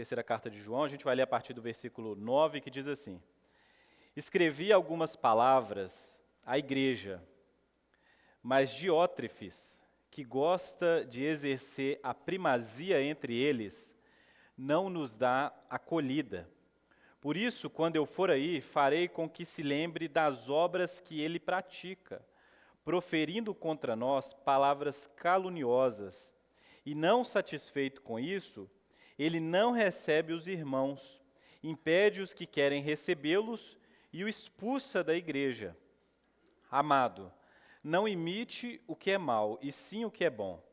terceira carta de João, a gente vai ler a partir do versículo 9, que diz assim: Escrevi algumas palavras à igreja, mas Diótrefes, que gosta de exercer a primazia entre eles, não nos dá acolhida. Por isso, quando eu for aí, farei com que se lembre das obras que ele pratica, proferindo contra nós palavras caluniosas. E não satisfeito com isso, ele não recebe os irmãos, impede os que querem recebê-los e o expulsa da igreja. Amado, não imite o que é mal, e sim o que é bom.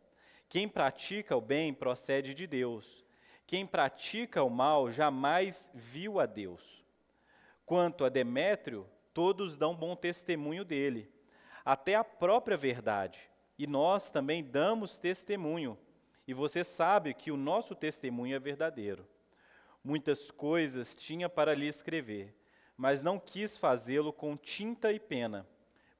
Quem pratica o bem procede de Deus. Quem pratica o mal jamais viu a Deus. Quanto a Demétrio, todos dão bom testemunho dele, até a própria verdade. E nós também damos testemunho. E você sabe que o nosso testemunho é verdadeiro. Muitas coisas tinha para lhe escrever, mas não quis fazê-lo com tinta e pena,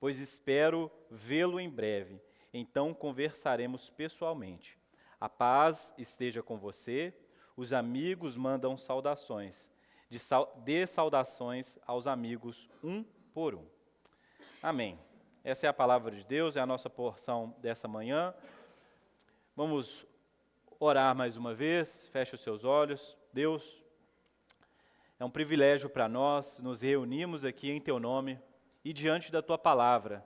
pois espero vê-lo em breve. Então conversaremos pessoalmente. A paz esteja com você. Os amigos mandam saudações. Dê saudações aos amigos um por um. Amém. Essa é a palavra de Deus, é a nossa porção dessa manhã. Vamos orar mais uma vez. Feche os seus olhos. Deus, é um privilégio para nós nos reunirmos aqui em Teu nome e diante da Tua palavra.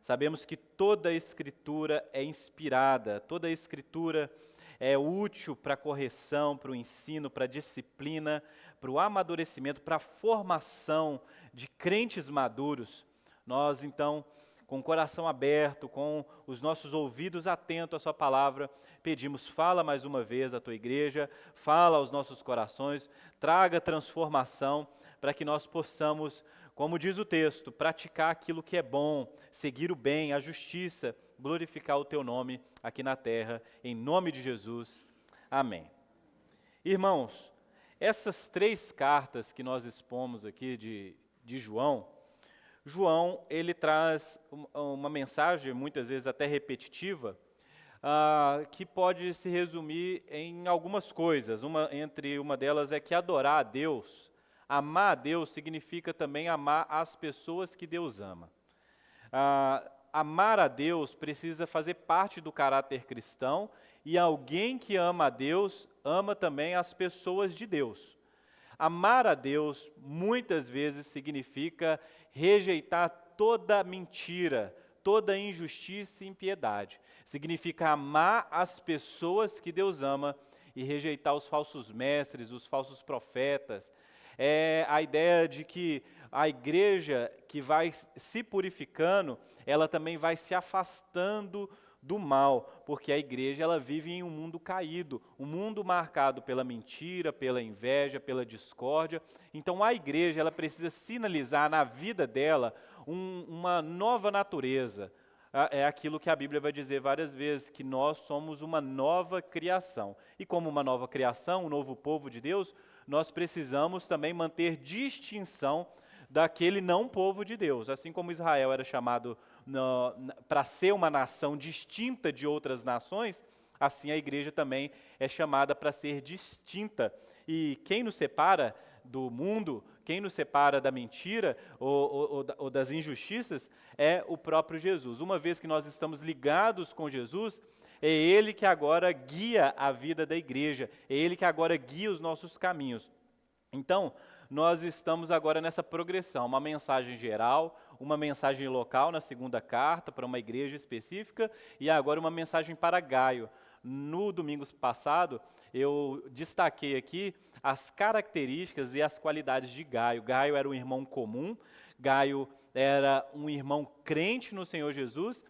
Sabemos que toda a Escritura é inspirada, toda a Escritura é útil para a correção, para o ensino, para a disciplina, para o amadurecimento, para a formação de crentes maduros. Nós, então, com o coração aberto, com os nossos ouvidos atentos à Sua palavra, pedimos, fala mais uma vez à Tua igreja, fala aos nossos corações, traga transformação, para que nós possamos, como diz o texto, praticar aquilo que é bom, seguir o bem, a justiça, glorificar o Teu nome aqui na terra, em nome de Jesus. Amém. Irmãos, essas 3 cartas que nós expomos aqui de João, ele traz uma mensagem, muitas vezes até repetitiva, que pode se resumir em algumas coisas. Entre uma delas é que adorar a Deus, amar a Deus, significa também amar as pessoas que Deus ama. Amar a Deus precisa fazer parte do caráter cristão, e alguém que ama a Deus, ama também as pessoas de Deus. Amar a Deus muitas vezes significa rejeitar toda mentira, toda injustiça e impiedade. Significa amar as pessoas que Deus ama e rejeitar os falsos mestres, os falsos profetas. É a ideia de que a igreja que vai se purificando, ela também vai se afastando do mal, porque a igreja ela vive em um mundo caído, um mundo marcado pela mentira, pela inveja, pela discórdia. Então a igreja ela precisa sinalizar na vida dela uma nova natureza. É aquilo que a Bíblia vai dizer várias vezes, que nós somos uma nova criação. E como uma nova criação, um novo povo de Deus, nós precisamos também manter distinção daquele não povo de Deus. Assim como Israel era chamado para ser uma nação distinta de outras nações, assim a igreja também é chamada para ser distinta. E quem nos separa do mundo, quem nos separa da mentira ou das injustiças é o próprio Jesus. Uma vez que nós estamos ligados com Jesus, é Ele que agora guia a vida da igreja, é Ele que agora guia os nossos caminhos. Então, nós estamos agora nessa progressão, uma mensagem geral, uma mensagem local na segunda carta para uma igreja específica e agora uma mensagem para Gaio. No domingo passado, eu destaquei aqui as características e as qualidades de Gaio. Gaio era um irmão comum, Gaio era um irmão crente no Senhor Jesus,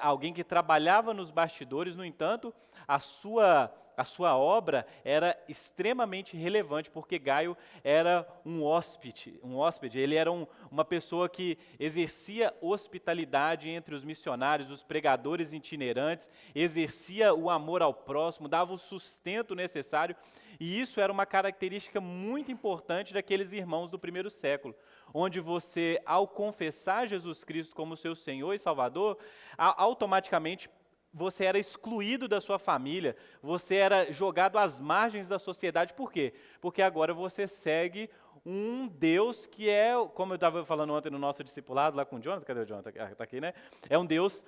alguém que trabalhava nos bastidores, no entanto, a sua obra era extremamente relevante, porque Gaio era um hóspede, ele era uma pessoa que exercia hospitalidade entre os missionários, os pregadores itinerantes, exercia o amor ao próximo, dava o sustento necessário, e isso era uma característica muito importante daqueles irmãos do primeiro século, onde você, ao confessar Jesus Cristo como seu Senhor e Salvador, automaticamente você era excluído da sua família, você era jogado às margens da sociedade. Por quê? Porque agora você segue um Deus que é, como eu estava falando ontem no nosso discipulado lá com o Jonathan, cadê o Jonathan? Está aqui, né? É um Deus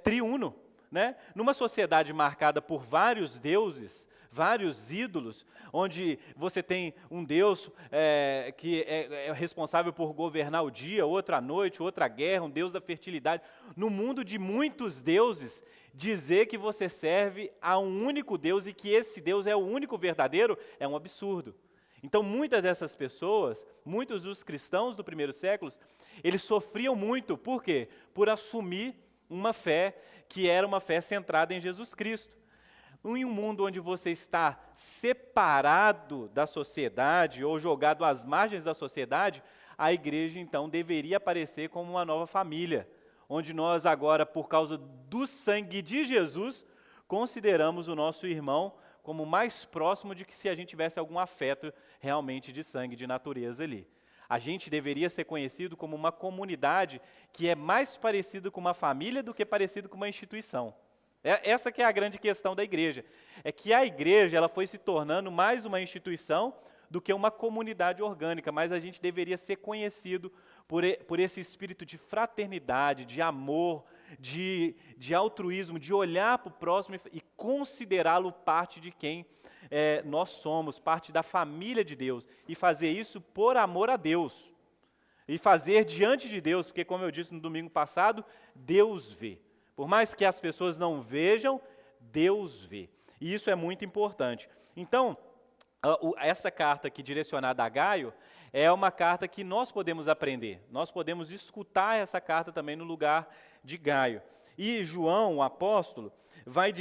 triuno, né? Numa sociedade marcada por vários deuses, vários ídolos, onde você tem um Deus que é responsável por governar o dia, outro a noite, outra a guerra, um Deus da fertilidade. No mundo de muitos deuses, dizer que você serve a um único Deus e que esse Deus é o único verdadeiro é um absurdo. Então, muitas dessas pessoas, muitos dos cristãos do primeiro século, eles sofriam muito. Por quê? Por assumir uma fé que era uma fé centrada em Jesus Cristo. Em um mundo onde você está separado da sociedade ou jogado às margens da sociedade, a igreja então deveria aparecer como uma nova família, onde nós agora, por causa do sangue de Jesus, consideramos o nosso irmão como mais próximo de que se a gente tivesse algum afeto realmente de sangue, de natureza ali. A gente deveria ser conhecido como uma comunidade que é mais parecida com uma família do que parecido com uma instituição. Essa que é a grande questão da igreja. É que a igreja ela foi se tornando mais uma instituição do que uma comunidade orgânica, mas a gente deveria ser conhecido por esse espírito de fraternidade, de amor, de altruísmo, de olhar para o próximo e considerá-lo parte de quem nós somos, parte da família de Deus, e fazer isso por amor a Deus, e fazer diante de Deus, porque como eu disse no domingo passado, Deus vê. Por mais que as pessoas não vejam, Deus vê. E isso é muito importante. Então, essa carta aqui direcionada a Gaio é uma carta que nós podemos aprender. Nós podemos escutar essa carta também no lugar de Gaio. E João, o apóstolo, vai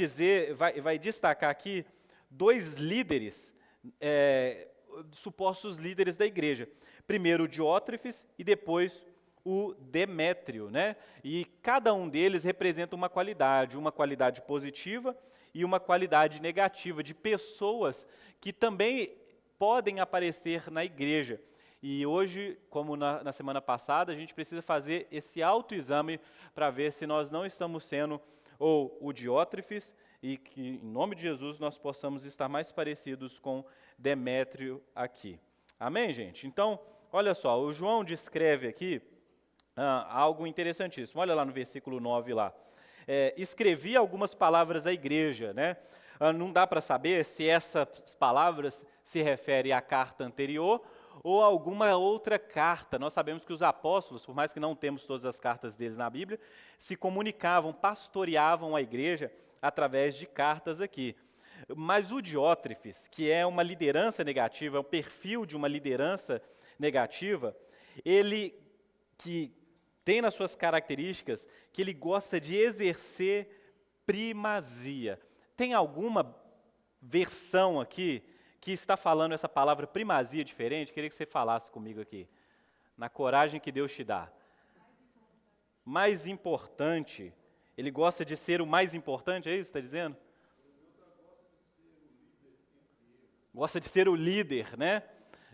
destacar aqui dois líderes, supostos líderes da igreja. Primeiro o Diótrefes e depois o Demétrio, né? E cada um deles representa uma qualidade positiva e uma qualidade negativa de pessoas que também podem aparecer na igreja. E hoje, como na semana passada, a gente precisa fazer esse autoexame para ver se nós não estamos sendo ou o Diótrefes e que, em nome de Jesus, nós possamos estar mais parecidos com Demétrio aqui. Amém, gente? Então, olha só, o João descreve aqui algo interessantíssimo. Olha lá no versículo 9 lá. Escrevi algumas palavras à igreja, né? Não dá para saber se essas palavras se referem à carta anterior ou a alguma outra carta. Nós sabemos que os apóstolos, por mais que não temos todas as cartas deles na Bíblia, se comunicavam, pastoreavam a igreja através de cartas aqui. Mas o Diótrefes, que é uma liderança negativa, é o perfil de uma liderança negativa, ele que tem nas suas características que ele gosta de exercer primazia. Tem alguma versão aqui que está falando essa palavra primazia diferente? Queria que você falasse comigo aqui, na coragem que Deus te dá. Mais importante, ele gosta de ser o mais importante, é isso que você está dizendo? Gosta de ser o líder, né?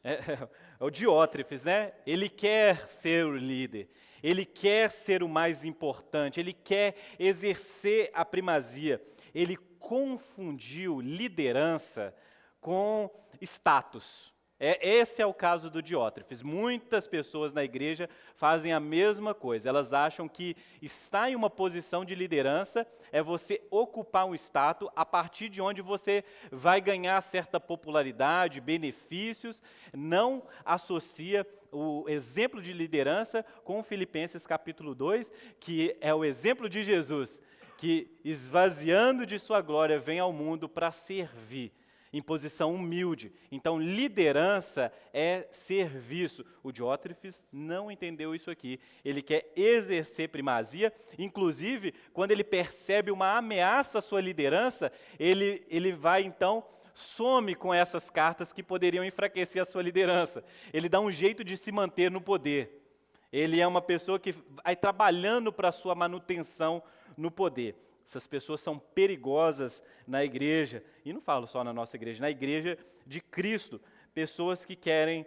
É o Diótrefes, né? Ele quer ser o líder, ele quer ser o mais importante, ele quer exercer a primazia. Ele confundiu liderança com status. Esse é o caso do Diótrefes. Muitas pessoas na igreja fazem a mesma coisa. Elas acham que estar em uma posição de liderança é você ocupar um status a partir de onde você vai ganhar certa popularidade, benefícios. Não associa o exemplo de liderança com Filipenses capítulo 2, que é o exemplo de Jesus, que esvaziando de sua glória vem ao mundo para servir, em posição humilde. Então, liderança é serviço. O Diótrefes não entendeu isso aqui. Ele quer exercer primazia, inclusive, quando ele percebe uma ameaça à sua liderança, ele vai, então, some com essas cartas que poderiam enfraquecer a sua liderança. Ele dá um jeito de se manter no poder. Ele é uma pessoa que vai trabalhando para a sua manutenção no poder. Essas pessoas são perigosas na igreja, e não falo só na nossa igreja, na igreja de Cristo, pessoas que querem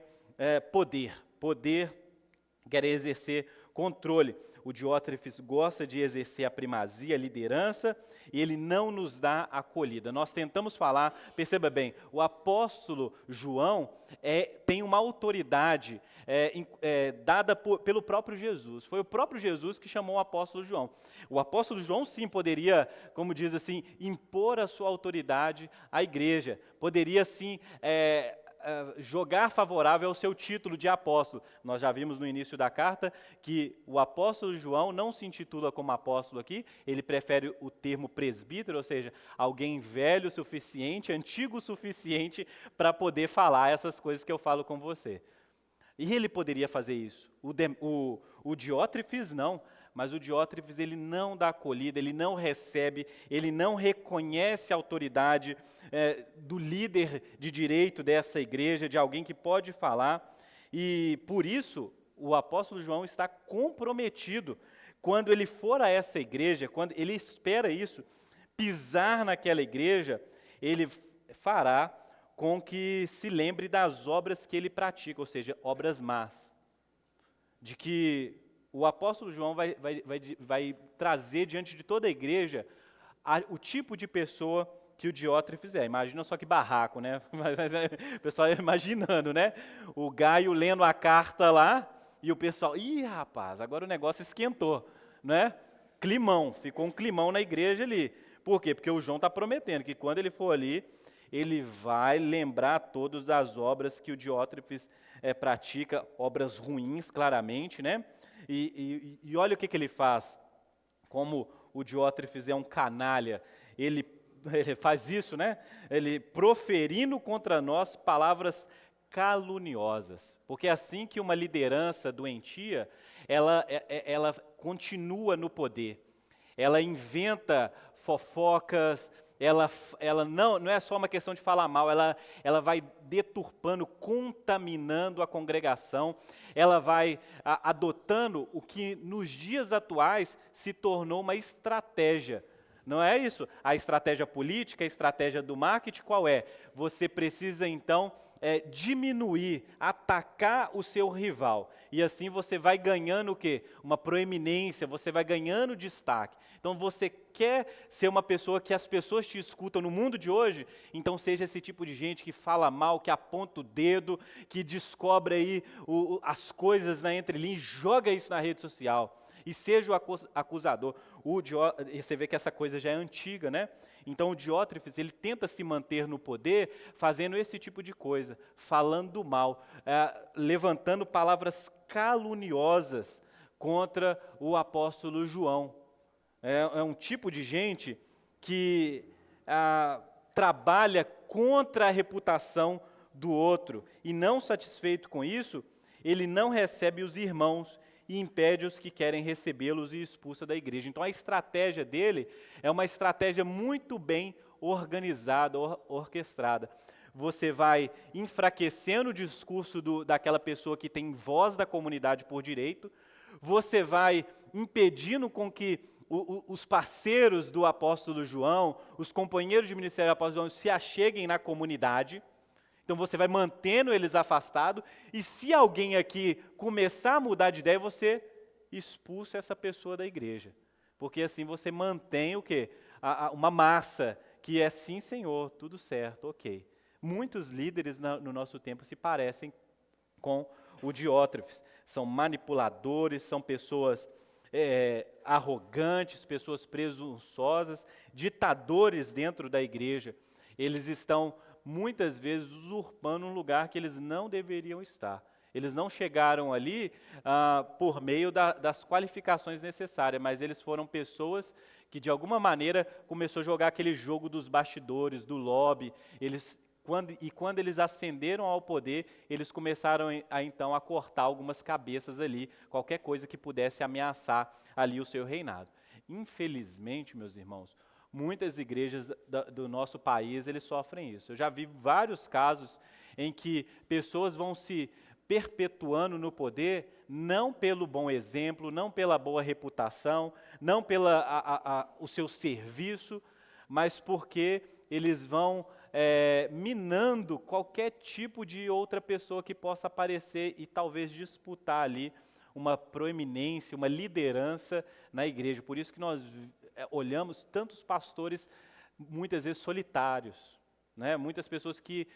poder, querem exercer controle. O Diótrefes gosta de exercer a primazia, a liderança, e ele não nos dá acolhida. Nós tentamos falar, perceba bem, o apóstolo João tem uma autoridade dada pelo próprio Jesus. Foi o próprio Jesus que chamou o apóstolo João. O apóstolo João, sim, poderia, como diz assim, impor a sua autoridade à igreja. Poderia, sim, jogar favorável ao seu título de apóstolo. Nós já vimos no início da carta que o apóstolo João não se intitula como apóstolo aqui, ele prefere o termo presbítero, ou seja, alguém velho o suficiente, antigo o suficiente para poder falar essas coisas que eu falo com você. E ele poderia fazer isso. O Diótrefes não, mas o Diótrefes ele não dá acolhida, ele não recebe, ele não reconhece a autoridade do líder de direito dessa igreja, de alguém que pode falar. E por isso o apóstolo João está comprometido quando ele for a essa igreja, quando ele espera isso, pisar naquela igreja, ele fará com que se lembre das obras que ele pratica, ou seja, obras más. De que o apóstolo João vai trazer diante de toda a igreja o tipo de pessoa que o Diótrefes é. Imagina só que barraco, né? O pessoal imaginando, né? O Gaio lendo a carta lá e o pessoal, ih, rapaz, agora o negócio esquentou, né? Climão, ficou um climão na igreja ali. Por quê? Porque o João está prometendo que quando ele for ali, ele vai lembrar a todos das obras que o Diótrefes pratica, obras ruins, claramente, né? E olha o que ele faz. Como o Diótrefes é um canalha, ele faz isso, né? Ele proferindo contra nós palavras caluniosas. Porque é assim que uma liderança doentia, ela continua no poder. Ela inventa fofocas, ela não é só uma questão de falar mal, ela vai deturpando, contaminando a congregação, ela vai adotando o que nos dias atuais se tornou uma estratégia. Não é isso? A estratégia política, a estratégia do marketing, qual é? Você precisa então diminuir, atacar o seu rival. E assim você vai ganhando o quê? Uma proeminência, você vai ganhando destaque. Então você quer ser uma pessoa que as pessoas te escutam no mundo de hoje? Então seja esse tipo de gente que fala mal, que aponta o dedo, que descobre aí as coisas na entrelinha e joga isso na rede social. E seja o acusador. Você vê que essa coisa já é antiga, né? Então o Diótrefes, ele tenta se manter no poder fazendo esse tipo de coisa, falando mal, levantando palavras caluniosas contra o apóstolo João. É um tipo de gente que trabalha contra a reputação do outro. E não satisfeito com isso, ele não recebe os irmãos e impede os que querem recebê-los e expulsa da igreja. Então a estratégia dele é uma estratégia muito bem organizada, orquestrada. Você vai enfraquecendo o discurso daquela pessoa que tem voz da comunidade por direito, você vai impedindo com que os parceiros do apóstolo João, os companheiros de ministério do apóstolo João se acheguem na comunidade. Então você vai mantendo eles afastados, e se alguém aqui começar a mudar de ideia, você expulsa essa pessoa da igreja. Porque assim você mantém o quê? Uma massa que é sim, Senhor, tudo certo, ok. Muitos líderes no nosso tempo se parecem com o Diótrefes. São manipuladores, são pessoas arrogantes, pessoas presunçosas, ditadores dentro da igreja. Eles estão muitas vezes usurpando um lugar que eles não deveriam estar. Eles não chegaram ali por meio das qualificações necessárias, mas eles foram pessoas que de alguma maneira começou a jogar aquele jogo dos bastidores, do lobby. Quando eles ascenderam ao poder, eles começaram então a cortar algumas cabeças ali, qualquer coisa que pudesse ameaçar ali o seu reinado. Infelizmente, meus irmãos, muitas igrejas do nosso país, eles sofrem isso. Eu já vi vários casos em que pessoas vão se perpetuando no poder, não pelo bom exemplo, não pela boa reputação, não pelo o seu serviço, mas porque eles vão minando qualquer tipo de outra pessoa que possa aparecer e talvez disputar ali uma proeminência, uma liderança na igreja. Por isso que nós olhamos tantos pastores, muitas vezes solitários, né? Muitas pessoas que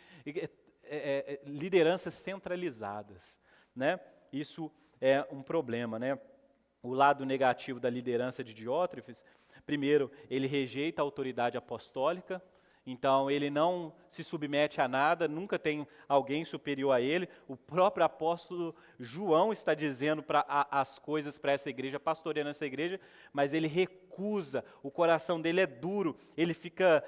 lideranças centralizadas, né? Isso é um problema, né? O lado negativo da liderança de Diótrefes, primeiro, ele rejeita a autoridade apostólica, então ele não se submete a nada, nunca tem alguém superior a ele. O próprio apóstolo João está dizendo as coisas para essa igreja, pastoreando essa igreja, mas ele recusa, o coração dele é duro, ele fica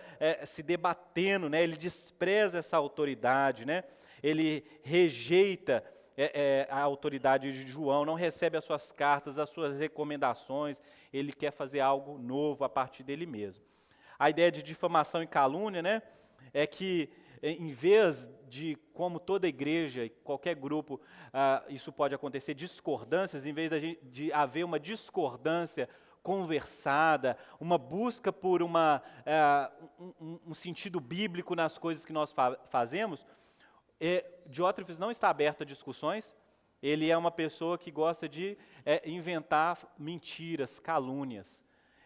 se debatendo, né? Ele despreza essa autoridade, né? Ele rejeita a autoridade de João, não recebe as suas cartas, as suas recomendações, ele quer fazer algo novo a partir dele mesmo. A ideia de difamação e calúnia, né, é que em vez de, como toda igreja e qualquer grupo, isso pode acontecer, discordâncias, em vez de haver uma discordância conversada, uma busca por um sentido bíblico nas coisas que nós fazemos, Diótrefes não está aberto a discussões, ele é uma pessoa que gosta de inventar mentiras, calúnias.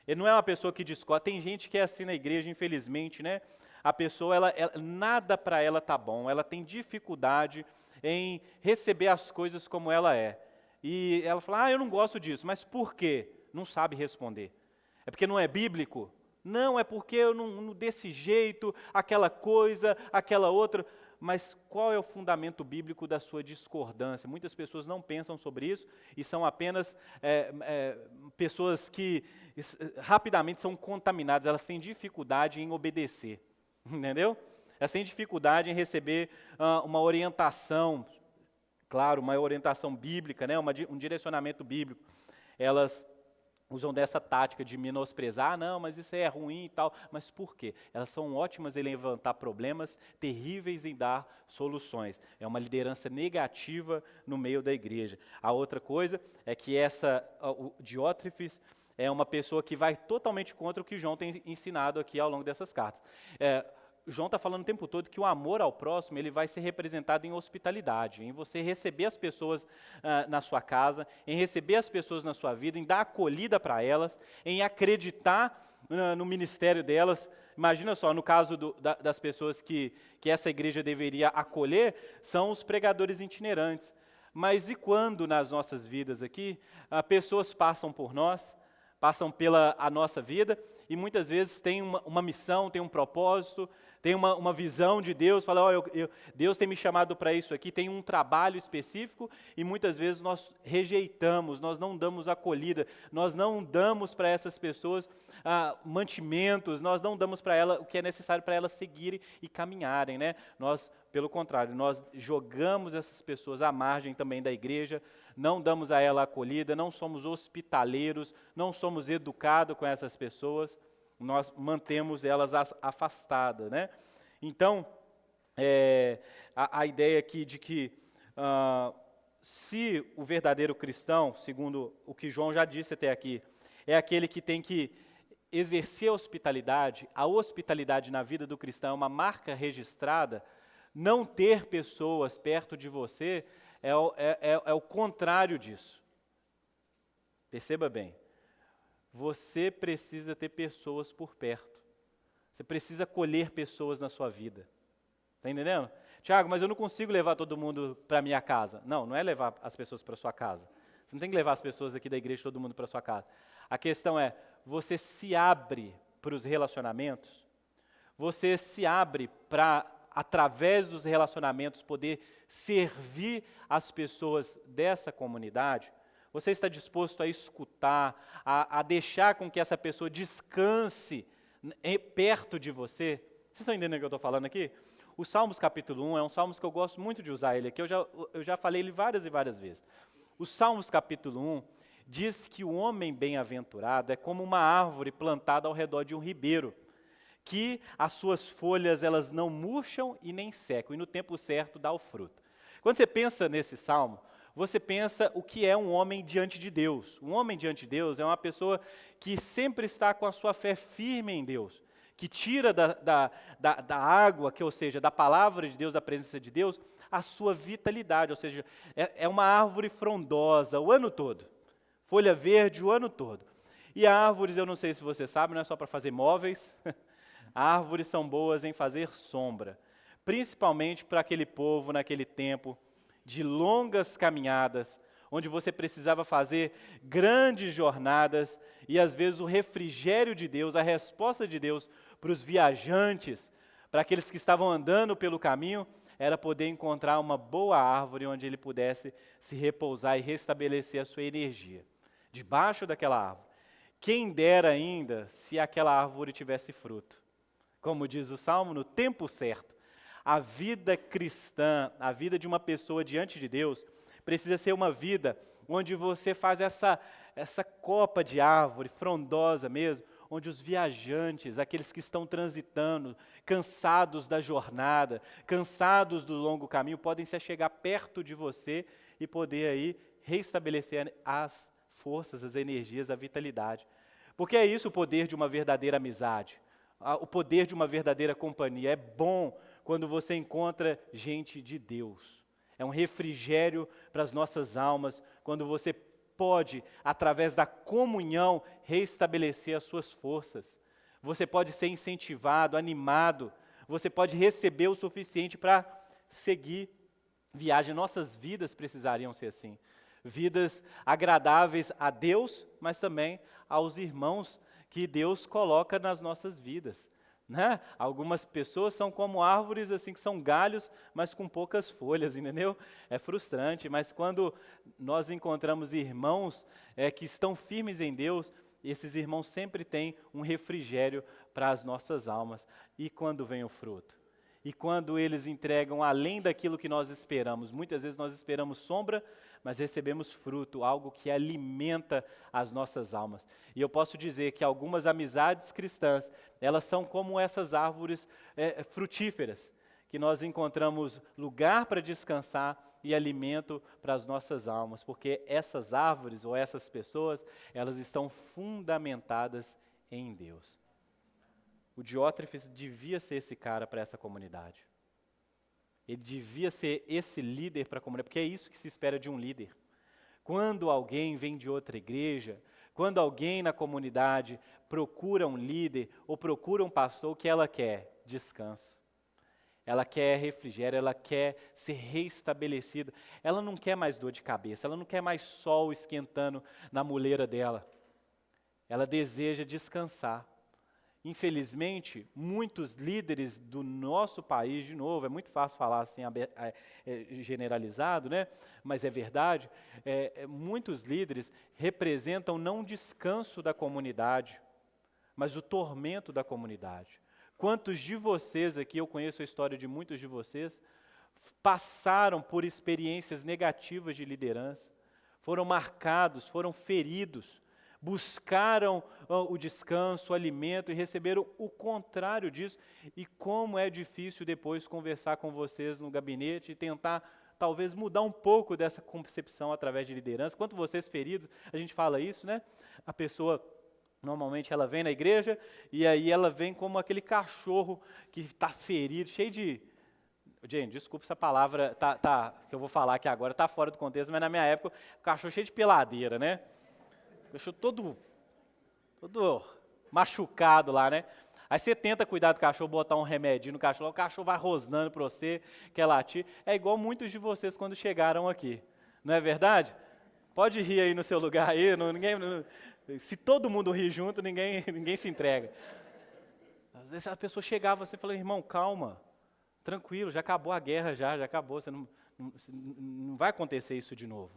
Ele não é uma pessoa que discorda. Tem gente que é assim na igreja, infelizmente, né? A pessoa, nada para ela tá bom, ela tem dificuldade em receber as coisas como ela é. E ela fala, eu não gosto disso, mas por quê? Não sabe responder. É porque não é bíblico? Não, é porque eu não desse jeito, aquela coisa, aquela outra. Mas qual é o fundamento bíblico da sua discordância? Muitas pessoas não pensam sobre isso e são apenas pessoas que rapidamente são contaminadas, elas têm dificuldade em obedecer, entendeu? Elas têm dificuldade em receber uma orientação, claro, uma orientação bíblica, né? Um direcionamento bíblico. Elas usam dessa tática de menosprezar, não, mas isso é ruim e tal. Mas por quê? Elas são ótimas em levantar problemas, terríveis em dar soluções. É uma liderança negativa no meio da igreja. A outra coisa é que o Diótrefes é uma pessoa que vai totalmente contra o que João tem ensinado aqui ao longo dessas cartas. João está falando o tempo todo que o amor ao próximo ele vai ser representado em hospitalidade, em você receber as pessoas na sua casa, em receber as pessoas na sua vida, em dar acolhida para elas, em acreditar no ministério delas. Imagina só, no caso das pessoas que essa igreja deveria acolher, são os pregadores itinerantes. Mas e quando nas nossas vidas aqui, pessoas passam por nós, passam pela a nossa vida, e muitas vezes tem uma missão, tem um propósito, tem uma visão de Deus, fala, Deus tem me chamado para isso aqui, tem um trabalho específico, e muitas vezes nós rejeitamos, nós não damos acolhida, nós não damos para essas pessoas mantimentos, nós não damos para elas o que é necessário para elas seguirem e caminharem, né? Nós, pelo contrário, nós jogamos essas pessoas à margem também da igreja, não damos a ela acolhida, não somos hospitaleiros, não somos educados com essas pessoas, nós mantemos elas afastadas, né? Então, a ideia aqui de que se o verdadeiro cristão, segundo o que João já disse até aqui, é aquele que tem que exercer a hospitalidade na vida do cristão é uma marca registrada, não ter pessoas perto de você é o contrário disso. Perceba bem, você precisa ter pessoas por perto, você precisa acolher pessoas na sua vida, está entendendo? Tiago, mas eu não consigo levar todo mundo para a minha casa. Não é levar as pessoas para a sua casa, você não tem que levar as pessoas aqui da igreja, todo mundo para a sua casa. A questão é, você se abre para os relacionamentos, você se abre para, através dos relacionamentos, poder servir as pessoas dessa comunidade? Você está disposto a escutar, a deixar com que essa pessoa descanse perto de você? Vocês estão entendendo o que eu estou falando aqui? O Salmos capítulo 1 é um Salmos que eu gosto muito de usar ele aqui, eu já falei ele várias e várias vezes. O Salmos capítulo 1 diz que o homem bem-aventurado é como uma árvore plantada ao redor de um ribeiro, que as suas folhas elas não murcham e nem secam, e no tempo certo dá o fruto. Quando você pensa nesse salmo, você pensa o que é um homem diante de Deus. Um homem diante de Deus é uma pessoa que sempre está com a sua fé firme em Deus, que tira da água, ou seja, da palavra de Deus, da presença de Deus, a sua vitalidade, ou seja, é uma árvore frondosa o ano todo, folha verde o ano todo. E árvores, eu não sei se você sabe, não é só para fazer móveis, árvores são boas em fazer sombra, principalmente para aquele povo naquele tempo de longas caminhadas, onde você precisava fazer grandes jornadas e às vezes o refrigério de Deus, a resposta de Deus para os viajantes, para aqueles que estavam andando pelo caminho, era poder encontrar uma boa árvore onde ele pudesse se repousar e restabelecer a sua energia, debaixo daquela árvore. Quem dera ainda se aquela árvore tivesse fruto. Como diz o Salmo, no tempo certo. A vida cristã, a vida de uma pessoa diante de Deus, precisa ser uma vida onde você faz essa copa de árvore, frondosa mesmo, onde os viajantes, aqueles que estão transitando, cansados da jornada, cansados do longo caminho, podem se achegar perto de você e poder aí restabelecer as forças, as energias, a vitalidade. Porque é isso o poder de uma verdadeira amizade, o poder de uma verdadeira companhia. É bom quando você encontra gente de Deus. É um refrigério para as nossas almas, quando você pode, através da comunhão, restabelecer as suas forças. Você pode ser incentivado, animado, você pode receber o suficiente para seguir viagem. Nossas vidas precisariam ser assim. Vidas agradáveis a Deus, mas também aos irmãos que Deus coloca nas nossas vidas. Né? Algumas pessoas são como árvores assim que são galhos, mas com poucas folhas, entendeu? É frustrante, mas quando nós encontramos irmãos que estão firmes em Deus, esses irmãos sempre têm um refrigério para as nossas almas. E quando vem o fruto? E quando eles entregam além daquilo que nós esperamos? Muitas vezes nós esperamos sombra, mas recebemos fruto, algo que alimenta as nossas almas. E eu posso dizer que algumas amizades cristãs, elas são como essas árvores frutíferas, que nós encontramos lugar para descansar e alimento para as nossas almas, porque essas árvores ou essas pessoas, elas estão fundamentadas em Deus. O Diótrefes devia ser esse cara para essa comunidade. Ele devia ser esse líder para a comunidade, porque é isso que se espera de um líder. Quando alguém vem de outra igreja, quando alguém na comunidade procura um líder ou procura um pastor, o que ela quer? Descanso. Ela quer refrigério, ela quer ser reestabelecida. Ela não quer mais dor de cabeça, ela não quer mais sol esquentando na muleira dela. Ela deseja descansar. Infelizmente, muitos líderes do nosso país, de novo, é muito fácil falar assim, generalizado, né? Mas é verdade, muitos líderes representam não o descanso da comunidade, mas o tormento da comunidade. Quantos de vocês aqui, eu conheço a história de muitos de vocês, passaram por experiências negativas de liderança, foram marcados, foram feridos, buscaram o descanso, o alimento e receberam o contrário disso. E como é difícil depois conversar com vocês no gabinete e tentar talvez mudar um pouco dessa concepção através de liderança. Quanto vocês feridos, a gente fala isso, né? A pessoa, normalmente ela vem na igreja e aí ela vem como aquele cachorro que está ferido, cheio de... Gente, desculpa essa palavra, que eu vou falar aqui agora, está fora do contexto, mas na minha época, o cachorro cheio de peladeira, né? Deixou todo machucado lá, né? Aí você tenta cuidar do cachorro, botar um remedinho no cachorro, o cachorro vai rosnando para você, quer latir. É igual muitos de vocês quando chegaram aqui. Não é verdade? Pode rir aí no seu lugar aí, se todo mundo rir junto, ninguém se entrega. Às vezes a pessoa chegava assim e falava, irmão, calma, tranquilo, já acabou a guerra, já acabou, você não vai acontecer isso de novo.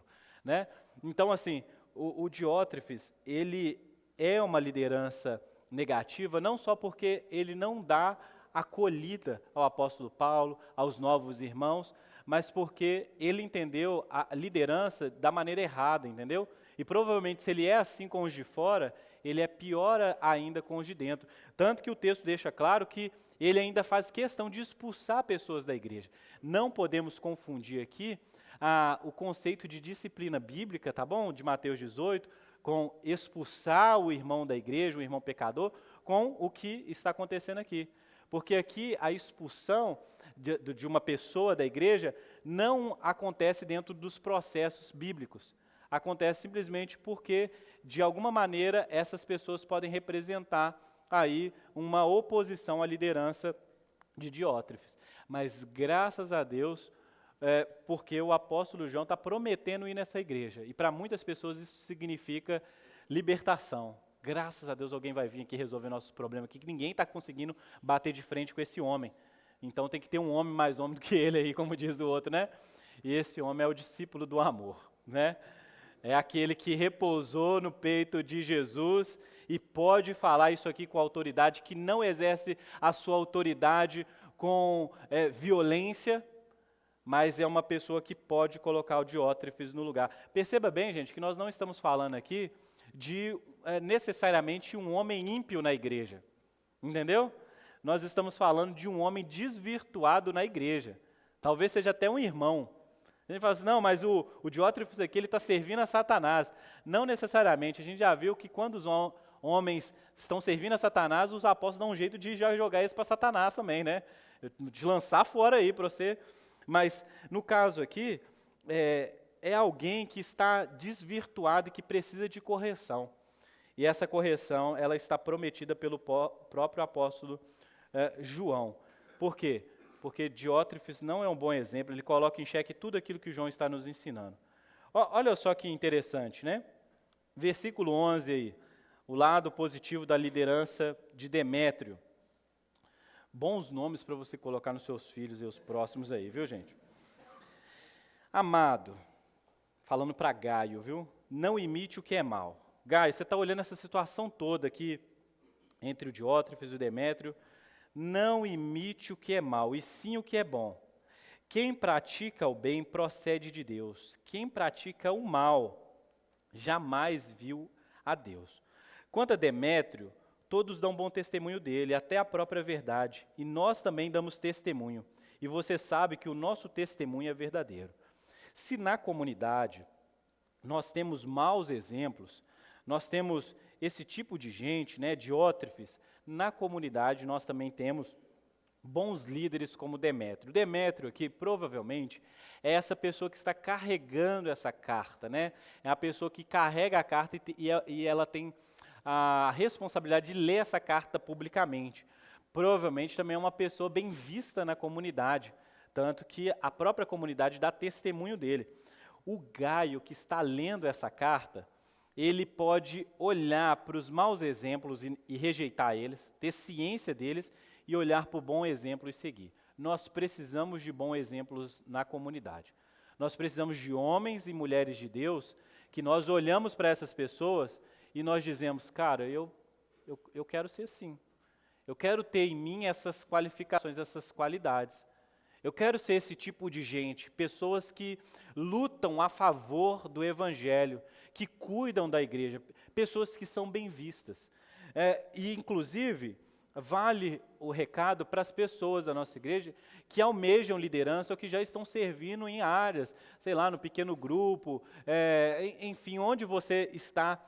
Né? Então, assim, o Diótrefes, ele é uma liderança negativa, não só porque ele não dá acolhida ao apóstolo Paulo, aos novos irmãos, mas porque ele entendeu a liderança da maneira errada, entendeu? E provavelmente se ele é assim com os de fora, ele é pior ainda com os de dentro. Tanto que o texto deixa claro que ele ainda faz questão de expulsar pessoas da igreja. Não podemos confundir aqui o conceito de disciplina bíblica, tá bom? De Mateus 18, com expulsar o irmão da igreja, o irmão pecador, com o que está acontecendo aqui. Porque aqui a expulsão de uma pessoa da igreja não acontece dentro dos processos bíblicos. Acontece simplesmente porque, de alguma maneira, essas pessoas podem representar aí uma oposição à liderança de Diótrefes. Mas graças a Deus, porque o apóstolo João está prometendo ir nessa igreja. E para muitas pessoas isso significa libertação. Graças a Deus alguém vai vir aqui resolver nossos problemas aqui, que ninguém está conseguindo bater de frente com esse homem. Então tem que ter um homem mais homem do que ele aí, como diz o outro, né? E esse homem é o discípulo do amor, né? É aquele que repousou no peito de Jesus e pode falar isso aqui com autoridade, que não exerce a sua autoridade com violência, mas é uma pessoa que pode colocar o Diótrefes no lugar. Perceba bem, gente, que nós não estamos falando aqui de necessariamente um homem ímpio na igreja, entendeu? Nós estamos falando de um homem desvirtuado na igreja, talvez seja até um irmão. A gente fala assim, não, mas o Diótrefes aqui, ele está servindo a Satanás. Não necessariamente, a gente já viu que quando os homens estão servindo a Satanás, os apóstolos dão um jeito de já jogar eles para Satanás também, né? De lançar fora aí para você. Mas, no caso aqui, é alguém que está desvirtuado e que precisa de correção. E essa correção, ela está prometida pelo próprio apóstolo João. Por quê? Porque Diótrefes não é um bom exemplo, ele coloca em xeque tudo aquilo que João está nos ensinando. Olha só que interessante, né? Versículo 11 aí, o lado positivo da liderança de Demétrio. Bons nomes para você colocar nos seus filhos e os próximos aí, viu, gente? Amado, falando para Gaio, viu? Não imite o que é mal. Gaio, você está olhando essa situação toda aqui, entre o Diótrefes e o Demétrio, não imite o que é mal, e sim o que é bom. Quem pratica o bem procede de Deus. Quem pratica o mal jamais viu a Deus. Quanto a Demétrio, todos dão bom testemunho dele, até a própria verdade. E nós também damos testemunho. E você sabe que o nosso testemunho é verdadeiro. Se na comunidade nós temos maus exemplos, nós temos esse tipo de gente, né, Diótrefes, na comunidade nós também temos bons líderes como Demétrio. Demétrio aqui, provavelmente, é essa pessoa que está carregando essa carta, né? É a pessoa que carrega a carta e ela tem a responsabilidade de ler essa carta publicamente. Provavelmente também é uma pessoa bem vista na comunidade, tanto que a própria comunidade dá testemunho dele. O Gaio, que está lendo essa carta, ele pode olhar para os maus exemplos e rejeitar eles, ter ciência deles e olhar para o bom exemplo e seguir. Nós precisamos de bons exemplos na comunidade. Nós precisamos de homens e mulheres de Deus que nós olhamos para essas pessoas e nós dizemos, cara, eu quero ser assim. Eu quero ter em mim essas qualificações, essas qualidades. Eu quero ser esse tipo de gente, pessoas que lutam a favor do Evangelho, que cuidam da igreja, pessoas que são bem vistas. E, inclusive, vale o recado para as pessoas da nossa igreja que almejam liderança ou que já estão servindo em áreas, sei lá, no pequeno grupo, enfim, onde você está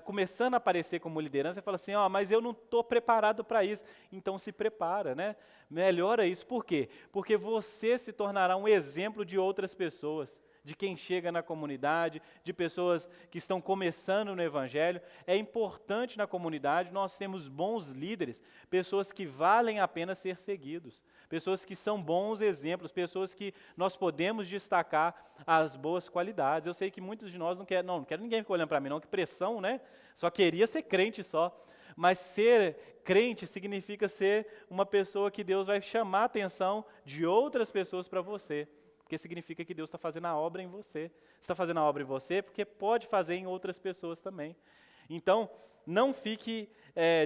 começando a aparecer como liderança, você fala assim, mas eu não estou preparado para isso. Então se prepara, né? Melhora isso. Por quê? Porque você se tornará um exemplo de outras pessoas, de quem chega na comunidade, de pessoas que estão começando no Evangelho. É importante na comunidade nós temos bons líderes, pessoas que valem a pena ser seguidos, pessoas que são bons exemplos, pessoas que nós podemos destacar as boas qualidades. Eu sei que muitos de nós não quero ninguém ficar olhando para mim não, que pressão, né? Só queria ser crente só. Mas ser crente significa ser uma pessoa que Deus vai chamar a atenção de outras pessoas para você. Porque significa que Deus está fazendo a obra em você. Está fazendo a obra em você porque pode fazer em outras pessoas também. Então, não fique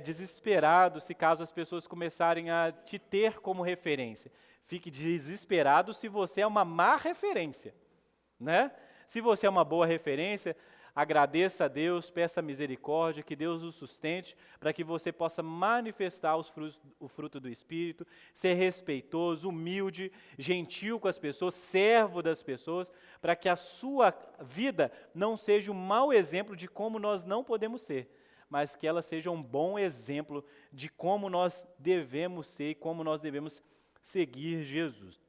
desesperado se caso as pessoas começarem a te ter como referência. Fique desesperado se você é uma má referência, né? Se você é uma boa referência, agradeça a Deus, peça misericórdia, que Deus o sustente, para que você possa manifestar o fruto do Espírito, ser respeitoso, humilde, gentil com as pessoas, servo das pessoas, para que a sua vida não seja um mau exemplo de como nós não podemos ser, mas que ela seja um bom exemplo de como nós devemos ser e como nós devemos seguir Jesus.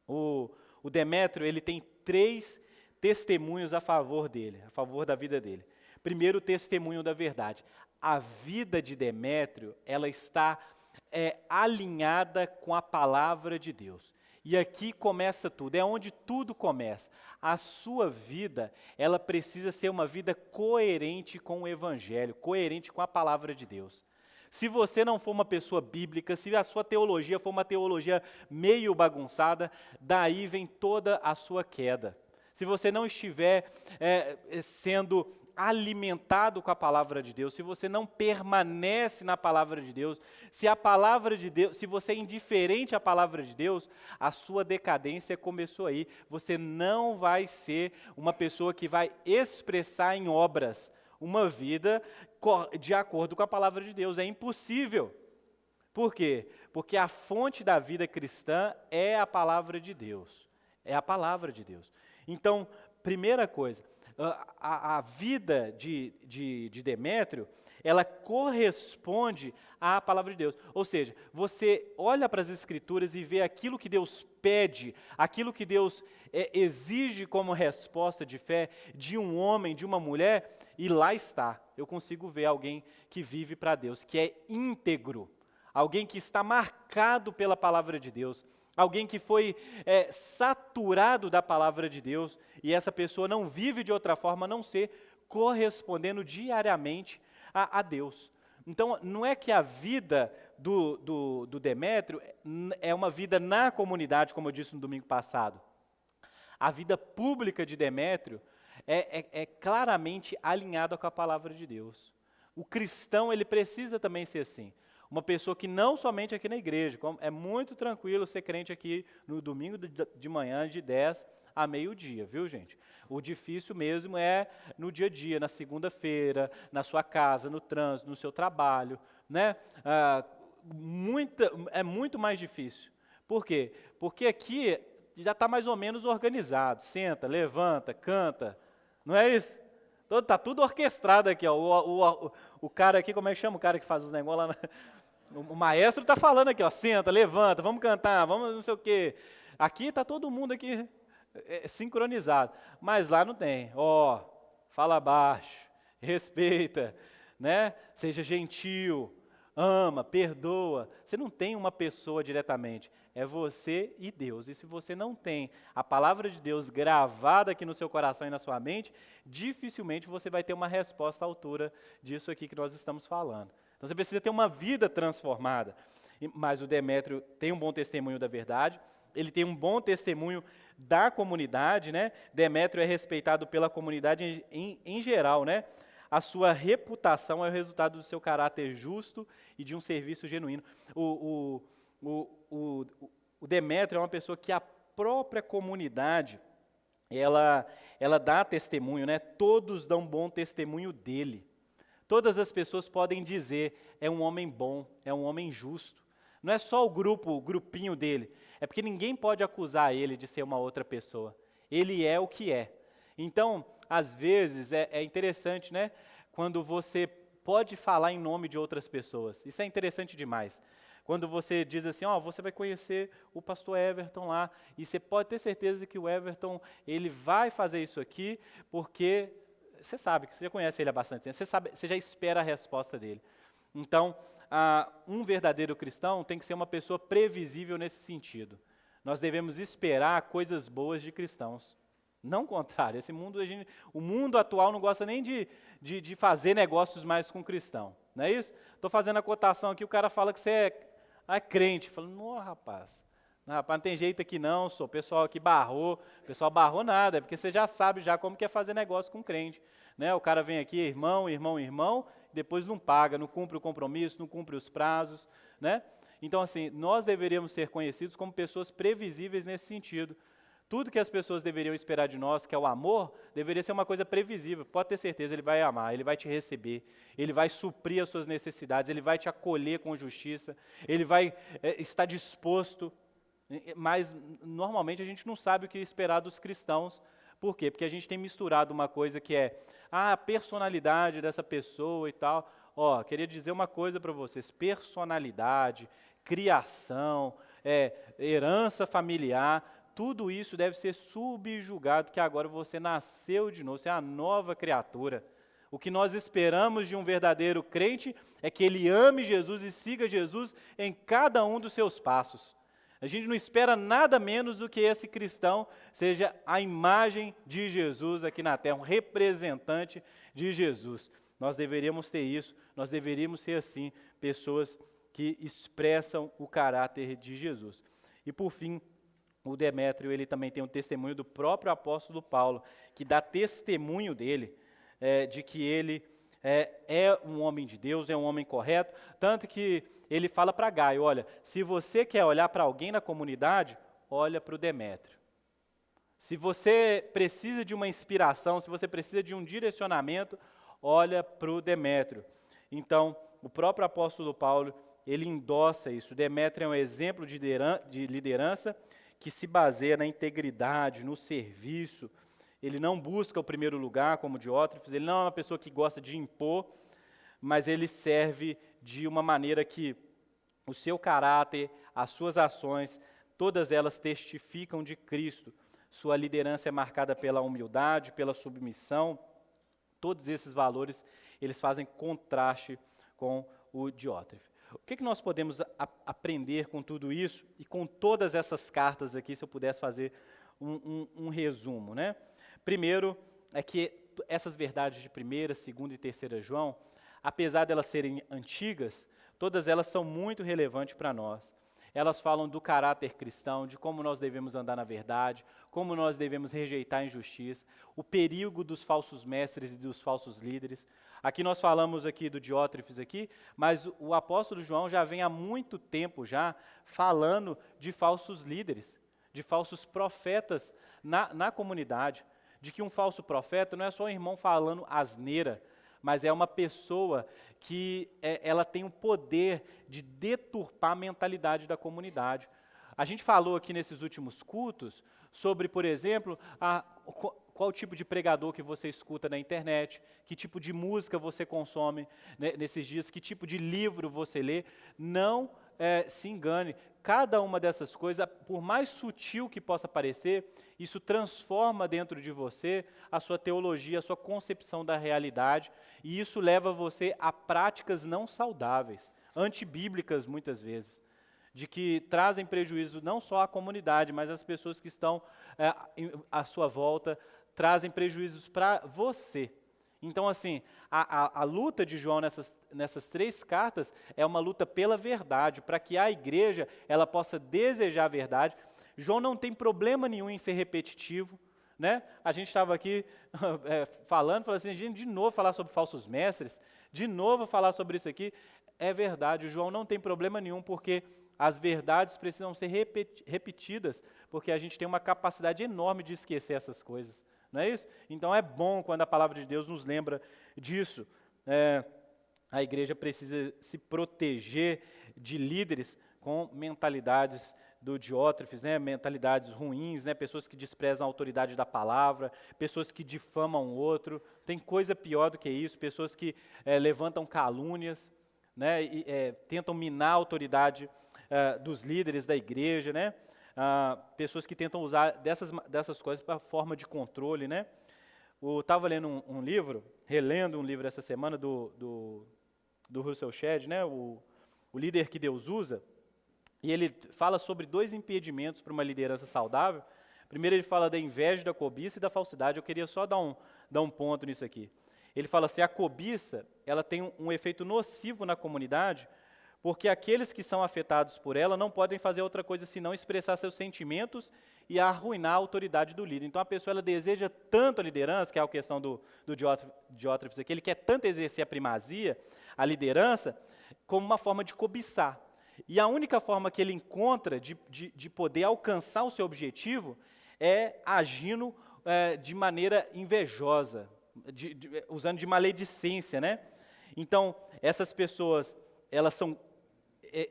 O Demétrio, ele tem 3 testemunhos a favor dele, a favor da vida dele. Primeiro, o testemunho da verdade. A vida de Demétrio, ela está alinhada com a palavra de Deus. E aqui começa tudo, é onde tudo começa. A sua vida, ela precisa ser uma vida coerente com o Evangelho, coerente com a palavra de Deus. Se você não for uma pessoa bíblica, se a sua teologia for uma teologia meio bagunçada, daí vem toda a sua queda. Se você não estiver sendo alimentado com a palavra de Deus, se você não permanece na palavra de Deus, se a palavra de Deus, se você é indiferente à palavra de Deus, a sua decadência começou aí. Você não vai ser uma pessoa que vai expressar em obras uma vida de acordo com a palavra de Deus. É impossível. Por quê? Porque a fonte da vida cristã é a palavra de Deus. É a palavra de Deus. Então, primeira coisa, a vida de Demétrio, ela corresponde à palavra de Deus. Ou seja, você olha para as Escrituras e vê aquilo que Deus pede, aquilo que Deus exige como resposta de fé de um homem, de uma mulher, e lá está. Eu consigo ver alguém que vive para Deus, que é íntegro, alguém que está marcado pela palavra de Deus, alguém que foi saturado da palavra de Deus, e essa pessoa não vive de outra forma a não ser correspondendo diariamente a Deus. Então, não é que a vida do Demétrio é uma vida na comunidade, como eu disse no domingo passado. A vida pública de Demétrio é claramente alinhada com a palavra de Deus. O cristão, ele precisa também ser assim. Uma pessoa que não somente aqui na igreja, é muito tranquilo ser crente aqui no domingo de manhã, de 10 a meio-dia, viu, gente? O difícil mesmo é no dia a dia, na segunda-feira, na sua casa, no trânsito, no seu trabalho, né? É muito mais difícil. Por quê? Porque aqui já está mais ou menos organizado. Senta, levanta, canta, não é isso? Está tudo orquestrado aqui, ó. O cara aqui, como é que chama o cara que faz os negócios lá O maestro está falando aqui, ó, senta, levanta, vamos cantar, vamos não sei o quê. Aqui está todo mundo aqui sincronizado, mas lá não tem. Ó, fala baixo, respeita, né? Seja gentil, ama, perdoa. Você não tem uma pessoa diretamente, é você e Deus. E se você não tem a palavra de Deus gravada aqui no seu coração e na sua mente, dificilmente você vai ter uma resposta à altura disso aqui que nós estamos falando. Então você precisa ter uma vida transformada. Mas o Demétrio tem um bom testemunho da verdade, ele tem um bom testemunho da comunidade, né? Demétrio é respeitado pela comunidade em geral, né? A sua reputação é o resultado do seu caráter justo e de um serviço genuíno. O Demétrio é uma pessoa que a própria comunidade, ela dá testemunho, né? Todos dão bom testemunho dele. Todas as pessoas podem dizer, é um homem bom, é um homem justo. Não é só o grupinho dele, é porque ninguém pode acusar ele de ser uma outra pessoa. Ele é o que é. Então, às vezes, é interessante, né? Quando você pode falar em nome de outras pessoas. Isso é interessante demais. Quando você diz assim, ó, você vai conhecer o pastor Everton lá, e você pode ter certeza que o Everton, ele vai fazer isso aqui, porque você sabe, que você já conhece ele há bastante tempo, você já espera a resposta dele. Então, um verdadeiro cristão tem que ser uma pessoa previsível nesse sentido. Nós devemos esperar coisas boas de cristãos. Não o contrário, o mundo atual não gosta nem de fazer negócios mais com cristão. Não é isso? Estou fazendo a cotação aqui, o cara fala que você é crente. Fala, não, rapaz, não tem jeito aqui não, o pessoal aqui barrou. O pessoal barrou nada, é porque você já sabe já como que é fazer negócio com crente. Né? O cara vem aqui, irmão, depois não paga, não cumpre o compromisso, não cumpre os prazos. Né? Então, assim, nós deveríamos ser conhecidos como pessoas previsíveis nesse sentido. Tudo que as pessoas deveriam esperar de nós, que é o amor, deveria ser uma coisa previsível. Pode ter certeza, Ele vai amar, Ele vai te receber, Ele vai suprir as suas necessidades, Ele vai te acolher com justiça, Ele vai estar disposto. Mas, normalmente, a gente não sabe o que esperar dos cristãos. Por quê? Porque a gente tem misturado uma coisa que é a personalidade dessa pessoa e tal. Queria dizer uma coisa para vocês: personalidade, criação, herança familiar, tudo isso deve ser subjugado, porque agora você nasceu de novo, você é a nova criatura. O que nós esperamos de um verdadeiro crente é que ele ame Jesus e siga Jesus em cada um dos seus passos. A gente não espera nada menos do que esse cristão seja a imagem de Jesus aqui na terra, um representante de Jesus. Nós deveríamos ter isso, nós deveríamos ser assim, pessoas que expressam o caráter de Jesus. E por fim, o Demétrio, ele também tem um testemunho do próprio apóstolo Paulo, que dá testemunho dele, de que ele é um homem de Deus, é um homem correto, tanto que ele fala para Gaio: olha, se você quer olhar para alguém na comunidade, olha para o Demétrio. Se você precisa de uma inspiração, se você precisa de um direcionamento, olha para o Demétrio. Então, o próprio apóstolo Paulo, ele endossa isso. O Demétrio é um exemplo de liderança que se baseia na integridade, no serviço. Ele não busca o primeiro lugar, como Diótrefes, ele não é uma pessoa que gosta de impor, mas ele serve de uma maneira que o seu caráter, as suas ações, todas elas testificam de Cristo. Sua liderança é marcada pela humildade, pela submissão. Todos esses valores, eles fazem contraste com o Diótrefes. O que nós podemos aprender com tudo isso e com todas essas cartas aqui, se eu pudesse fazer um resumo, né? Primeiro, é que essas verdades de 1ª, 2ª e 3ª João, apesar de elas serem antigas, todas elas são muito relevantes para nós. Elas falam do caráter cristão, de como nós devemos andar na verdade, como nós devemos rejeitar a injustiça, o perigo dos falsos mestres e dos falsos líderes. Aqui nós falamos aqui do Diótrefes aqui, mas o apóstolo João já vem há muito tempo já falando de falsos líderes, de falsos profetas na comunidade, de que um falso profeta não é só um irmão falando asneira, mas é uma pessoa que ela tem o poder de deturpar a mentalidade da comunidade. A gente falou aqui nesses últimos cultos sobre, por exemplo, qual tipo de pregador que você escuta na internet, que tipo de música você consome nesses dias, que tipo de livro você lê. Não se engane, cada uma dessas coisas, por mais sutil que possa parecer, isso transforma dentro de você a sua teologia, a sua concepção da realidade, e isso leva você a práticas não saudáveis, antibíblicas muitas vezes, de que trazem prejuízo não só à comunidade, mas às pessoas que estão à sua volta, trazem prejuízos para você. Então, assim, a luta de João nessas 3 cartas é uma luta pela verdade, para que a igreja ela possa desejar a verdade. João não tem problema nenhum em ser repetitivo, né? A gente estava aqui falando assim, gente, de novo falar sobre falsos mestres, de novo falar sobre isso aqui. É verdade, o João não tem problema nenhum, porque as verdades precisam ser repetidas, porque a gente tem uma capacidade enorme de esquecer essas coisas. Não é isso? Então é bom quando a palavra de Deus nos lembra disso. A igreja precisa se proteger de líderes com mentalidades do Diótrefes, né? Mentalidades ruins, né? Pessoas que desprezam a autoridade da palavra, pessoas que difamam o outro. Tem coisa pior do que isso, pessoas que levantam calúnias, né? E tentam minar a autoridade dos líderes da igreja, né? Pessoas que tentam usar dessas coisas para forma de controle, né? Eu estava lendo um livro, relendo um livro essa semana do Russell Shedd, né? O líder que Deus usa, e ele fala sobre 2 impedimentos para uma liderança saudável. Primeiro ele fala da inveja, da cobiça e da falsidade. Eu queria só dar um ponto nisso aqui. Ele fala assim, a cobiça ela tem um efeito nocivo na comunidade, porque aqueles que são afetados por ela não podem fazer outra coisa senão expressar seus sentimentos e arruinar a autoridade do líder. Então a pessoa ela deseja tanto a liderança, que é a questão do Diótrefes aqui, ele quer tanto exercer a primazia, a liderança, como uma forma de cobiçar. E a única forma que ele encontra de poder alcançar o seu objetivo é agindo de maneira invejosa, usando de maledicência, né? Então, essas pessoas, elas são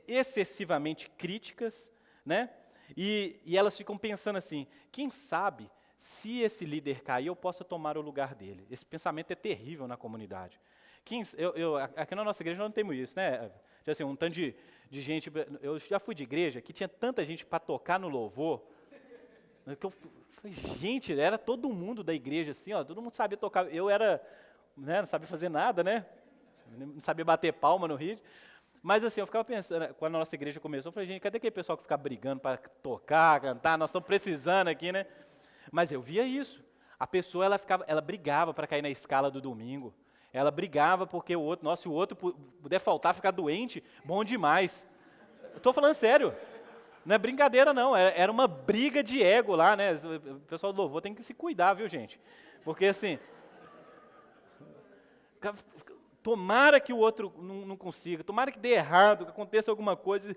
excessivamente críticas, né? E elas ficam pensando assim, quem sabe se esse líder cair, eu possa tomar o lugar dele. Esse pensamento é terrível na comunidade. Aqui na nossa igreja não temos isso, né? Já assim, um tanto de gente, eu já fui de igreja que tinha tanta gente para tocar no louvor, que eu falei, gente, era todo mundo da igreja assim, ó, todo mundo sabia tocar, eu era, né, não sabia fazer nada, né? Não sabia bater palma no ritmo. Mas assim, eu ficava pensando, quando a nossa igreja começou, eu falei, gente, cadê aquele pessoal que fica brigando para tocar, cantar? Nós estamos precisando aqui, né? Mas eu via isso. A pessoa, ela brigava para cair na escala do domingo. Ela brigava porque o outro, nossa, se o outro puder faltar, ficar doente, bom demais. Eu estou falando sério. Não é brincadeira, não. Era uma briga de ego lá, né? O pessoal do louvor tem que se cuidar, viu, gente? Porque assim, tomara que o outro não consiga, tomara que dê errado, que aconteça alguma coisa,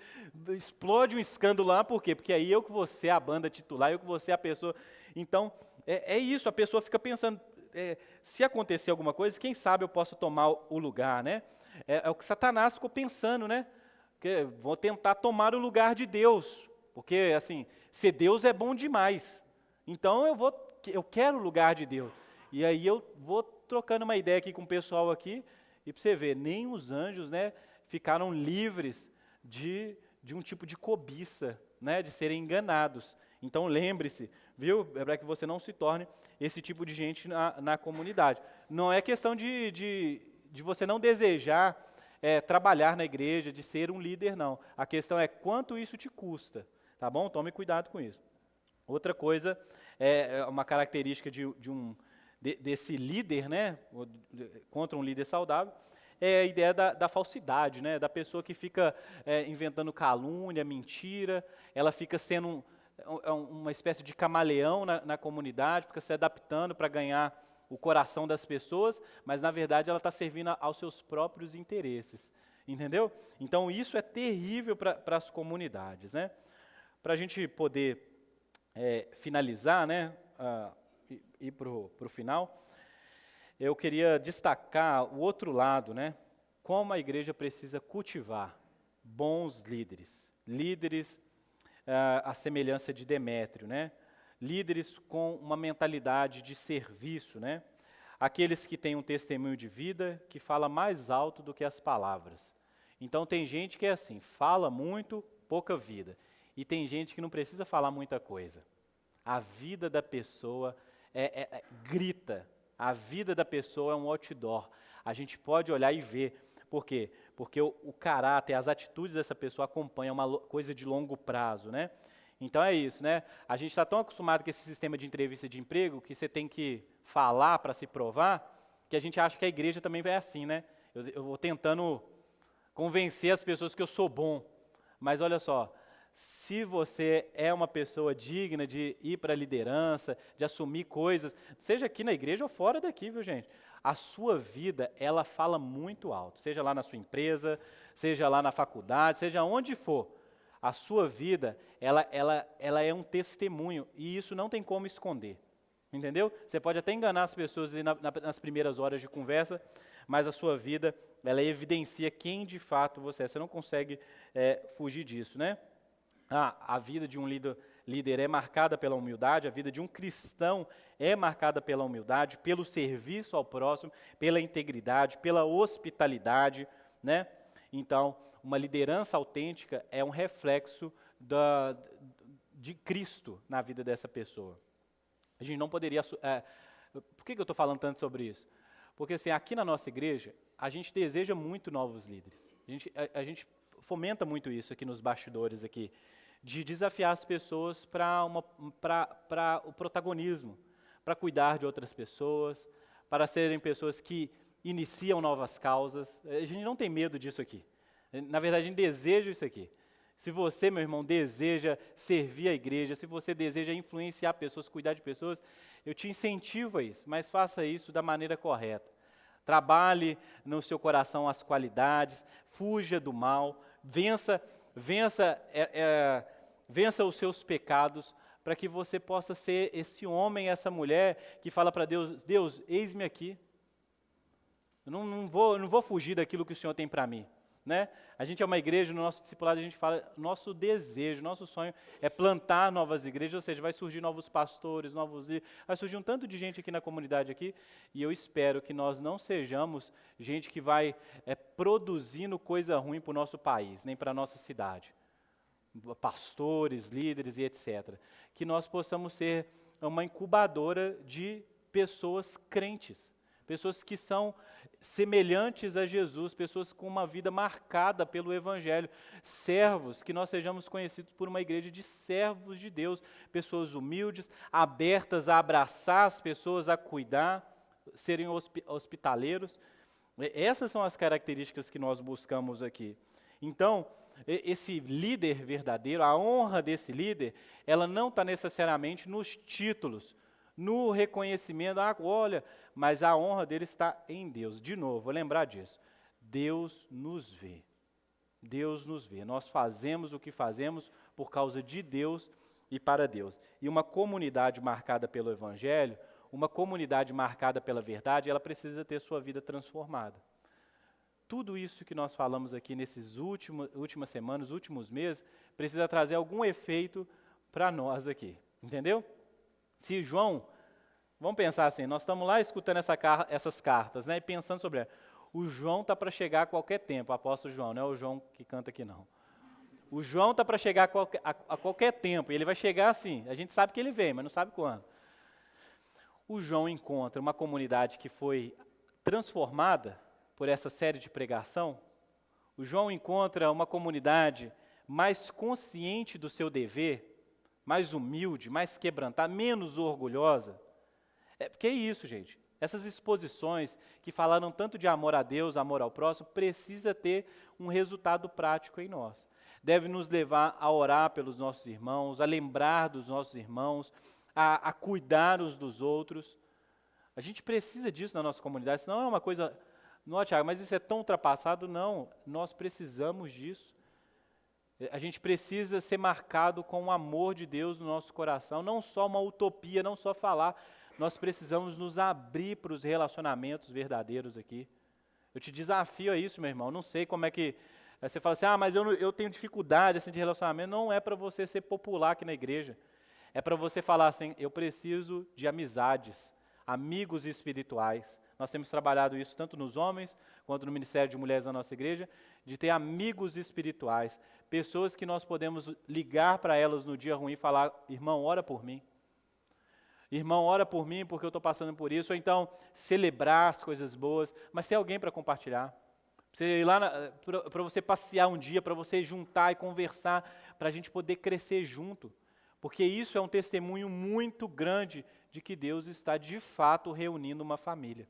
explode um escândalo lá, por quê? Porque aí eu que vou ser a banda titular, eu que vou ser a pessoa. Então, é isso, a pessoa fica pensando, se acontecer alguma coisa, quem sabe eu posso tomar o lugar, né? É o que Satanás ficou pensando, né? Porque vou tentar tomar o lugar de Deus, porque assim, ser Deus é bom demais. Então eu quero o lugar de Deus. E aí eu vou trocando uma ideia aqui com o pessoal aqui, e para você ver, nem os anjos, né, ficaram livres de um tipo de cobiça, né, de serem enganados. Então lembre-se, viu, é para que você não se torne esse tipo de gente na comunidade. Não é questão de você não desejar trabalhar na igreja, de ser um líder, não. A questão é quanto isso te custa, tá bom? Tome cuidado com isso. Outra coisa, uma característica desse líder, né, contra um líder saudável, é a ideia da falsidade, né, da pessoa que fica inventando calúnia, mentira, ela fica sendo uma espécie de camaleão na comunidade, fica se adaptando para ganhar o coração das pessoas, mas na verdade ela está servindo aos seus próprios interesses, entendeu? Então isso é terrível para as comunidades, né? Para a gente poder finalizar, né, ir para o final, eu queria destacar o outro lado, né? Como a igreja precisa cultivar bons líderes. Líderes à semelhança de Demétrio, né? Líderes com uma mentalidade de serviço, né? Aqueles que têm um testemunho de vida que fala mais alto do que as palavras. Então tem gente que é assim, fala muito, pouca vida. E tem gente que não precisa falar muita coisa. A vida da pessoa grita, a vida da pessoa é um outdoor. A gente pode olhar e ver. Por quê? Porque o caráter, as atitudes dessa pessoa acompanham uma coisa de longo prazo, né? Então é isso, né? A gente está tão acostumado com esse sistema de entrevista de emprego que você tem que falar para se provar, que a gente acha que a igreja também é assim, né? Eu vou tentando convencer as pessoas que eu sou bom. Mas olha só, se você é uma pessoa digna de ir para a liderança, de assumir coisas, seja aqui na igreja ou fora daqui, viu, gente? A sua vida, ela fala muito alto, seja lá na sua empresa, seja lá na faculdade, seja onde for. A sua vida, ela é um testemunho, e isso não tem como esconder, entendeu? Você pode até enganar as pessoas nas primeiras horas de conversa, mas a sua vida, ela evidencia quem de fato você é. Você não consegue fugir disso, né? A vida de um líder é marcada pela humildade, a vida de um cristão é marcada pela humildade, pelo serviço ao próximo, pela integridade, pela hospitalidade, né? Então, uma liderança autêntica é um reflexo de Cristo na vida dessa pessoa. A gente não poderia... por que eu estou falando tanto sobre isso? Porque assim, aqui na nossa igreja, a gente deseja muito novos líderes. A gente fomenta muito isso aqui nos bastidores aqui, de desafiar as pessoas para o protagonismo, para cuidar de outras pessoas, para serem pessoas que iniciam novas causas. A gente não tem medo disso aqui. Na verdade, a gente deseja isso aqui. Se você, meu irmão, deseja servir a igreja, se você deseja influenciar pessoas, cuidar de pessoas, eu te incentivo a isso, mas faça isso da maneira correta. Trabalhe no seu coração as qualidades, fuja do mal, vença os seus pecados, para que você possa ser esse homem, essa mulher que fala para Deus, Deus, eis-me aqui. Eu não vou fugir daquilo que o Senhor tem para mim. Né? A gente é uma igreja, no nosso discipulado a gente fala, nosso desejo, nosso sonho é plantar novas igrejas, ou seja, vai surgir novos pastores, vai surgir um tanto de gente aqui na comunidade aqui, e eu espero que nós não sejamos gente que vai produzindo coisa ruim para o nosso país, nem para a nossa cidade. Pastores, líderes e etc. Que nós possamos ser uma incubadora de pessoas crentes, pessoas que são semelhantes a Jesus, pessoas com uma vida marcada pelo Evangelho, servos, que nós sejamos conhecidos por uma igreja de servos de Deus, pessoas humildes, abertas a abraçar as pessoas, a cuidar, serem hospitaleiros. Essas são as características que nós buscamos aqui. Então, esse líder verdadeiro, a honra desse líder, ela não está necessariamente nos títulos, no reconhecimento, olha, mas a honra dele está em Deus. De novo, vou lembrar disso. Deus nos vê. Deus nos vê. Nós fazemos o que fazemos por causa de Deus e para Deus. E uma comunidade marcada pelo Evangelho, uma comunidade marcada pela verdade, ela precisa ter sua vida transformada. Tudo isso que nós falamos aqui nesses últimas semanas, últimos meses, precisa trazer algum efeito para nós aqui. Entendeu? Se João, vamos pensar assim, nós estamos lá escutando essas cartas, né, e pensando sobre ela. O João está para chegar a qualquer tempo, o apóstolo João, não é o João que canta aqui não. O João está para chegar a qualquer tempo, e ele vai chegar assim, a gente sabe que ele vem, mas não sabe quando. O João encontra uma comunidade que foi transformada por essa série de pregação. O João encontra uma comunidade mais consciente do seu dever, mais humilde, mais quebrantada, menos orgulhosa. Porque é isso, gente. Essas exposições que falaram tanto de amor a Deus, amor ao próximo, precisa ter um resultado prático em nós. Deve nos levar a orar pelos nossos irmãos, a lembrar dos nossos irmãos, a cuidar uns dos outros. A gente precisa disso na nossa comunidade, senão é uma coisa... Não, Tiago, mas isso é tão ultrapassado? Não, nós precisamos disso. A gente precisa ser marcado com o amor de Deus no nosso coração, não só uma utopia, não só falar, nós precisamos nos abrir para os relacionamentos verdadeiros aqui. Eu te desafio a isso, meu irmão, não sei como é que, você fala assim, mas eu tenho dificuldade assim, de relacionamento, não é para você ser popular aqui na igreja, é para você falar assim, eu preciso de amizades, amigos espirituais. Nós temos trabalhado isso tanto nos homens, quanto no Ministério de Mulheres da nossa igreja, de ter amigos espirituais, pessoas que nós podemos ligar para elas no dia ruim e falar, irmão, ora por mim. Irmão, ora por mim porque eu estou passando por isso. Ou então, celebrar as coisas boas, mas ter alguém para compartilhar. Você ir lá para você passear um dia, para você juntar e conversar, para a gente poder crescer junto. Porque isso é um testemunho muito grande de que Deus está de fato reunindo uma família.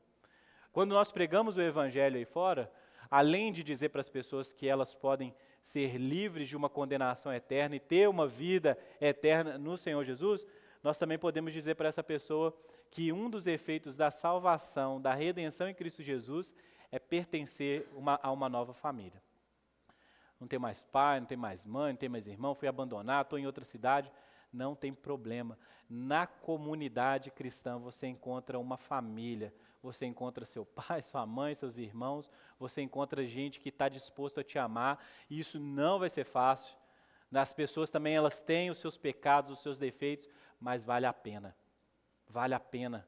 Quando nós pregamos o Evangelho aí fora, além de dizer para as pessoas que elas podem ser livres de uma condenação eterna e ter uma vida eterna no Senhor Jesus, nós também podemos dizer para essa pessoa que um dos efeitos da salvação, da redenção em Cristo Jesus, é pertencer a uma nova família. Não tem mais pai, não tem mais mãe, não tem mais irmão, fui abandonado, estou em outra cidade, não tem problema. Na comunidade cristã você encontra uma família, você encontra seu pai, sua mãe, seus irmãos, você encontra gente que está disposto a te amar, e isso não vai ser fácil. As pessoas também, elas têm os seus pecados, os seus defeitos, mas vale a pena, vale a pena.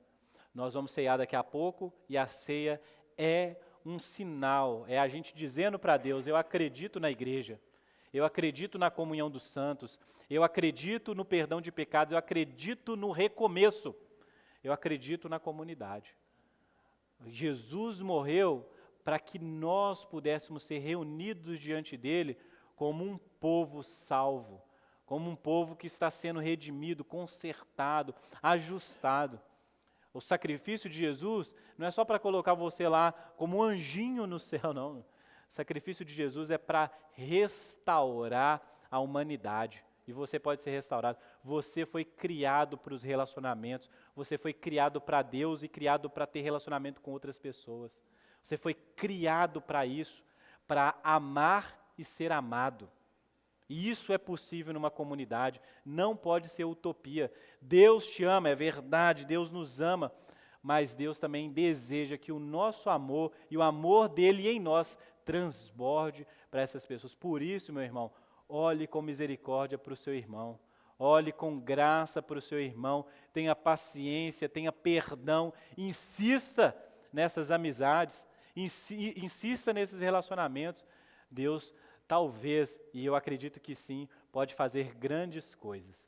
Nós vamos ceiar daqui a pouco, e a ceia é um sinal, é a gente dizendo para Deus, eu acredito na igreja, eu acredito na comunhão dos santos, eu acredito no perdão de pecados, eu acredito no recomeço, eu acredito na comunidade. Jesus morreu para que nós pudéssemos ser reunidos diante dele como um povo salvo, como um povo que está sendo redimido, consertado, ajustado. O sacrifício de Jesus não é só para colocar você lá como um anjinho no céu, não. O sacrifício de Jesus é para restaurar a humanidade. E você pode ser restaurado. Você foi criado para os relacionamentos. Você foi criado para Deus e criado para ter relacionamento com outras pessoas. Você foi criado para isso, para amar e ser amado. E isso é possível numa comunidade, não pode ser utopia. Deus te ama, é verdade, Deus nos ama, mas Deus também deseja que o nosso amor e o amor dele em nós transborde para essas pessoas. Por isso, meu irmão, olhe com misericórdia para o seu irmão, olhe com graça para o seu irmão, tenha paciência, tenha perdão, insista nessas amizades, insista nesses relacionamentos. Deus talvez, e eu acredito que sim, pode fazer grandes coisas.